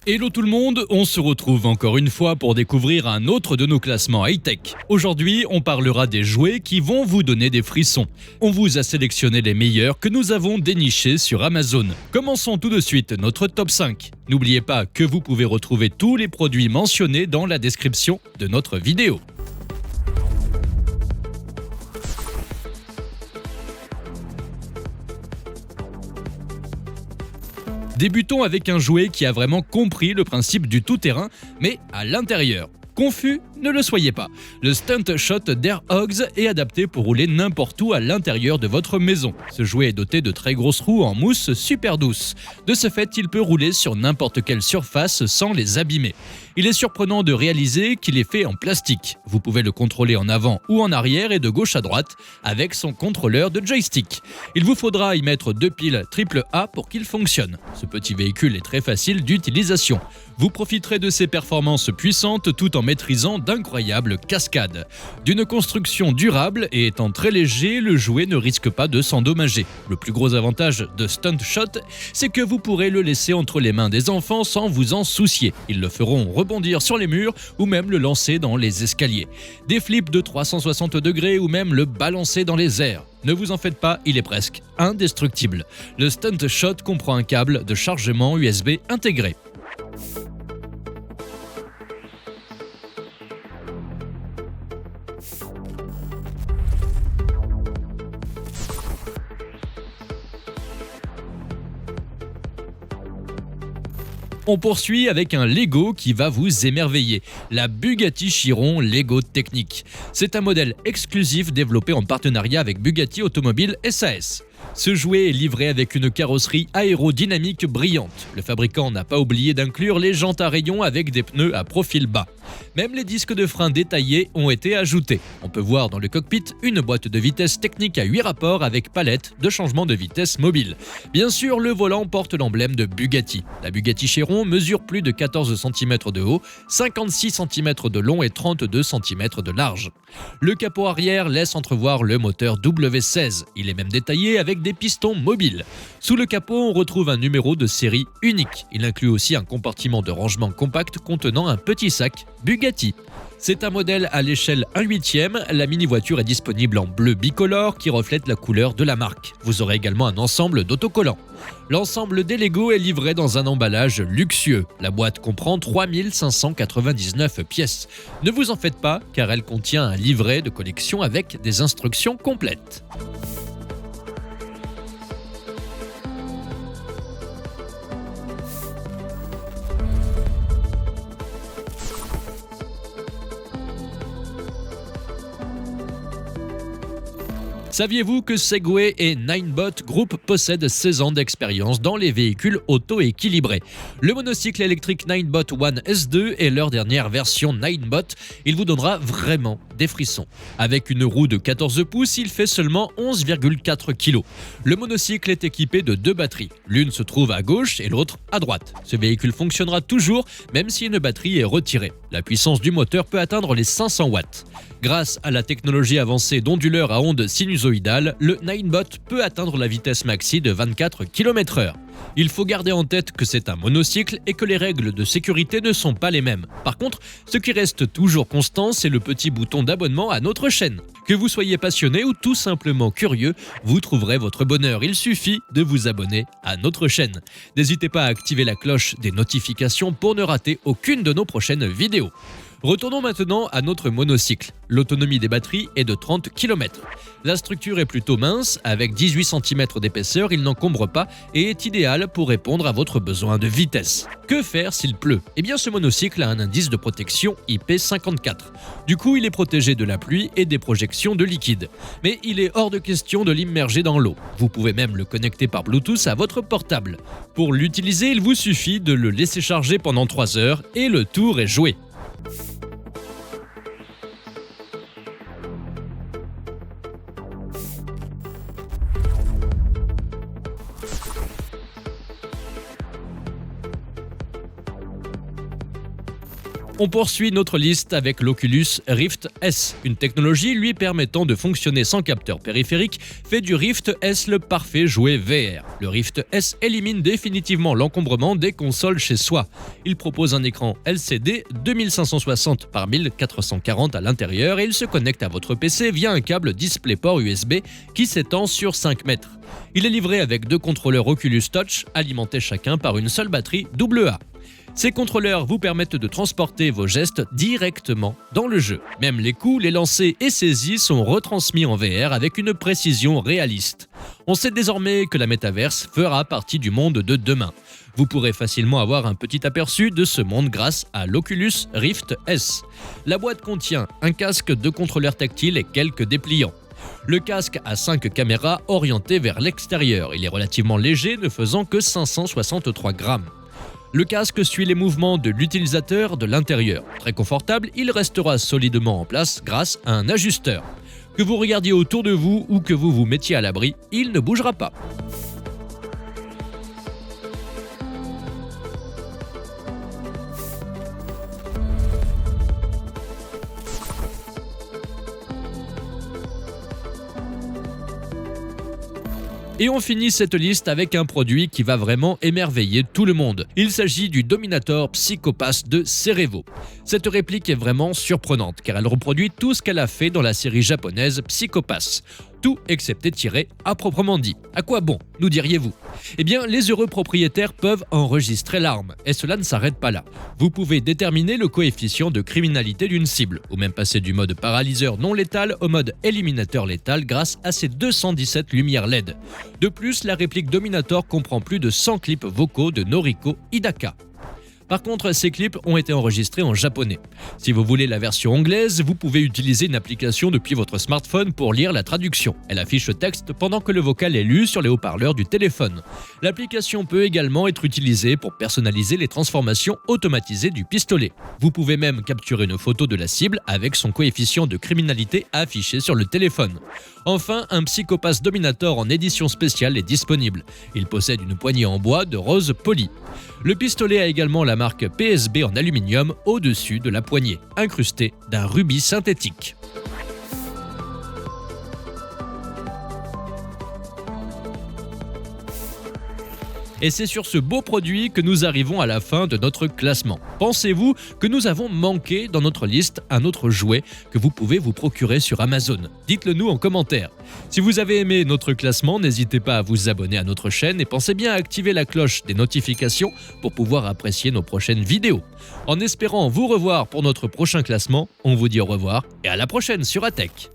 Hello tout le monde, on se retrouve encore une fois pour découvrir un autre de nos classements high-tech. Aujourd'hui, on parlera des jouets qui vont vous donner des frissons. On vous a sélectionné les meilleurs que nous avons dénichés sur Amazon. Commençons tout de suite notre top 5. N'oubliez pas que vous pouvez retrouver tous les produits mentionnés dans la description de notre vidéo. Débutons avec un jouet qui a vraiment compris le principe du tout-terrain, mais à l'intérieur. Confus, ne le soyez pas. Le Stunt Shot d'Air Hogs est adapté pour rouler n'importe où à l'intérieur de votre maison. Ce jouet est doté de très grosses roues en mousse super douce. De ce fait, il peut rouler sur n'importe quelle surface sans les abîmer. Il est surprenant de réaliser qu'il est fait en plastique. Vous pouvez le contrôler en avant ou en arrière et de gauche à droite avec son contrôleur de joystick. Il vous faudra y mettre 2 piles AAA pour qu'il fonctionne. Ce petit véhicule est très facile d'utilisation. Vous profiterez de ses performances puissantes tout en maîtrisant d'incroyables cascades. D'une construction durable et étant très léger, le jouet ne risque pas de s'endommager. Le plus gros avantage de Stunt Shot, c'est que vous pourrez le laisser entre les mains des enfants sans vous en soucier. Ils le feront rebondir sur les murs ou même le lancer dans les escaliers. Des flips de 360 degrés ou même le balancer dans les airs. Ne vous en faites pas, il est presque indestructible. Le Stunt Shot comprend un câble de chargement USB intégré. On poursuit avec un Lego qui va vous émerveiller, la Bugatti Chiron Lego Technique. C'est un modèle exclusif développé en partenariat avec Bugatti Automobile SAS. Ce jouet est livré avec une carrosserie aérodynamique brillante. Le fabricant n'a pas oublié d'inclure les jantes à rayons avec des pneus à profil bas. Même les disques de frein détaillés ont été ajoutés. On peut voir dans le cockpit une boîte de vitesse technique à 8 rapports avec palette de changement de vitesse mobile. Bien sûr, le volant porte l'emblème de Bugatti. La Bugatti Chiron mesure plus de 14 cm de haut, 56 cm de long et 32 cm de large. Le capot arrière laisse entrevoir le moteur W16. Il est même détaillé avec des pistons mobiles. Sous le capot, on retrouve un numéro de série unique. Il inclut aussi un compartiment de rangement compact contenant un petit sac Bugatti. C'est un modèle à l'échelle 1/8. La mini-voiture est disponible en bleu bicolore qui reflète la couleur de la marque. Vous aurez également un ensemble d'autocollants. L'ensemble des Lego est livré dans un emballage luxueux. La boîte comprend 3599 pièces. Ne vous en faites pas, car elle contient un livret de collection avec des instructions complètes. Saviez-vous que Segway et Ninebot Group possèdent 16 ans d'expérience dans les véhicules auto-équilibrés? Le monocycle électrique Ninebot One S2 est leur dernière version Ninebot. Il vous donnera vraiment des frissons. Avec une roue de 14 pouces, il fait seulement 11,4 kg. Le monocycle est équipé de 2 batteries. L'une se trouve à gauche et l'autre à droite. Ce véhicule fonctionnera toujours, même si une batterie est retirée. La puissance du moteur peut atteindre les 500 watts. Grâce à la technologie avancée d'onduleur à ondes sinusoïdales, le Ninebot peut atteindre la vitesse maxi de 24 km/h. Il faut garder en tête que c'est un monocycle et que les règles de sécurité ne sont pas les mêmes. Par contre, ce qui reste toujours constant, c'est le petit bouton d'abonnement à notre chaîne. Que vous soyez passionné ou tout simplement curieux, vous trouverez votre bonheur. Il suffit de vous abonner à notre chaîne. N'hésitez pas à activer la cloche des notifications pour ne rater aucune de nos prochaines vidéos. Retournons maintenant à notre monocycle. L'autonomie des batteries est de 30 km. La structure est plutôt mince, avec 18 cm d'épaisseur, il n'encombre pas et est idéal pour répondre à votre besoin de vitesse. Que faire s'il pleut? Eh bien, ce monocycle a un indice de protection IP54. Du coup, il est protégé de la pluie et des projections de liquide. Mais il est hors de question de l'immerger dans l'eau. Vous pouvez même le connecter par Bluetooth à votre portable. Pour l'utiliser, il vous suffit de le laisser charger pendant 3 heures et le tour est joué. On poursuit notre liste avec l'Oculus Rift S. Une technologie lui permettant de fonctionner sans capteur périphérique fait du Rift S le parfait jouet VR. Le Rift S élimine définitivement l'encombrement des consoles chez soi. Il propose un écran LCD 2560 par 1440 à l'intérieur et il se connecte à votre PC via un câble DisplayPort USB qui s'étend sur 5 mètres. Il est livré avec 2 contrôleurs Oculus Touch alimentés chacun par une seule batterie AA. Ces contrôleurs vous permettent de transporter vos gestes directement dans le jeu. Même les coups, les lancers et saisies sont retransmis en VR avec une précision réaliste. On sait désormais que la métaverse fera partie du monde de demain. Vous pourrez facilement avoir un petit aperçu de ce monde grâce à l'Oculus Rift S. La boîte contient un casque de contrôleur tactile et quelques dépliants. Le casque a 5 caméras orientées vers l'extérieur. Il est relativement léger, ne faisant que 563 grammes. Le casque suit les mouvements de l'utilisateur de l'intérieur. Très confortable, il restera solidement en place grâce à un ajusteur. Que vous regardiez autour de vous ou que vous vous mettiez à l'abri, il ne bougera pas. Et on finit cette liste avec un produit qui va vraiment émerveiller tout le monde. Il s'agit du Dominator Psycho-Pass de Cerevo. Cette réplique est vraiment surprenante car elle reproduit tout ce qu'elle a fait dans la série japonaise Psycho-Pass. Tout excepté tiré à proprement dit. À quoi bon, nous diriez-vous? Eh bien, les heureux propriétaires peuvent enregistrer l'arme, et cela ne s'arrête pas là. Vous pouvez déterminer le coefficient de criminalité d'une cible, ou même passer du mode paralyseur non létal au mode éliminateur létal grâce à ces 217 lumières LED. De plus, la réplique Dominator comprend plus de 100 clips vocaux de Noriko Hidaka. Par contre, ces clips ont été enregistrés en japonais. Si vous voulez la version anglaise, vous pouvez utiliser une application depuis votre smartphone pour lire la traduction. Elle affiche le texte pendant que le vocal est lu sur les haut-parleurs du téléphone. L'application peut également être utilisée pour personnaliser les transformations automatisées du pistolet. Vous pouvez même capturer une photo de la cible avec son coefficient de criminalité affiché sur le téléphone. Enfin, un Psycho-Pass Dominator en édition spéciale est disponible. Il possède une poignée en bois de rose poli. Le pistolet a également la marque PSB en aluminium au-dessus de la poignée, incrustée d'un rubis synthétique. Et c'est sur ce beau produit que nous arrivons à la fin de notre classement. Pensez-vous que nous avons manqué dans notre liste un autre jouet que vous pouvez vous procurer sur Amazon? Dites-le nous en commentaire. Si vous avez aimé notre classement, n'hésitez pas à vous abonner à notre chaîne et pensez bien à activer la cloche des notifications pour pouvoir apprécier nos prochaines vidéos. En espérant vous revoir pour notre prochain classement, on vous dit au revoir et à la prochaine sur ATech.